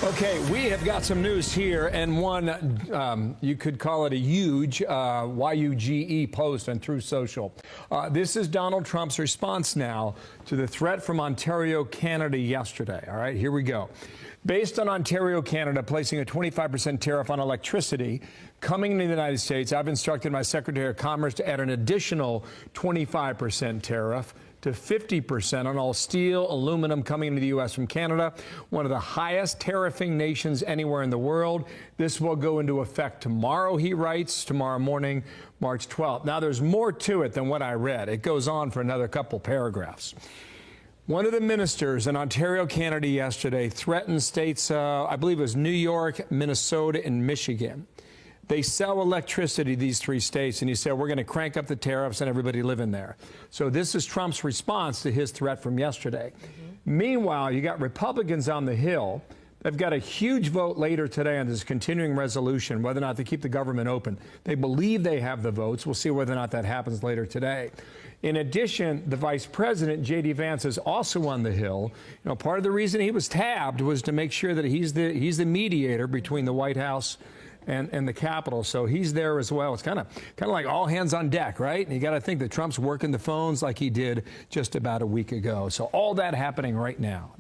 Okay, we have got some news here, and one, you could call it a huge YUGE post on Truth Social. This is Donald Trump's response now to the threat from Ontario, Canada yesterday. All right, here we go. Based on Ontario, Canada placing a 25% tariff on electricity coming into the United States, I've instructed my Secretary of Commerce to add an additional 25% tariff to 50% on all steel, aluminum coming into the U.S. from Canada, one of the highest tariffing nations anywhere in the world. This will go into effect tomorrow, he writes, tomorrow morning, March 12th. Now, there's more to it than what I read. It goes on for another couple paragraphs. One of the ministers in Ontario, Canada yesterday threatened states, I believe it was New York, Minnesota, and Michigan. They sell electricity, these three states, and he said, we're going to crank up the tariffs and everybody live in there. So this is Trump's response to his threat from yesterday. Meanwhile, you got Republicans on the Hill. They've got a huge vote later today on this continuing resolution, whether or not they keep the government open. They believe they have the votes. We'll see whether or not that happens later today. In addition, the Vice President, J.D. Vance, is also on the Hill. You know, part of the reason he was tabbed was to make sure that he's the mediator between the White House and the Capitol, so he's there as well. It's kind of like all hands on deck, right? And you got to think that Trump's working the phones like he did just about a week ago. So all that happening right now.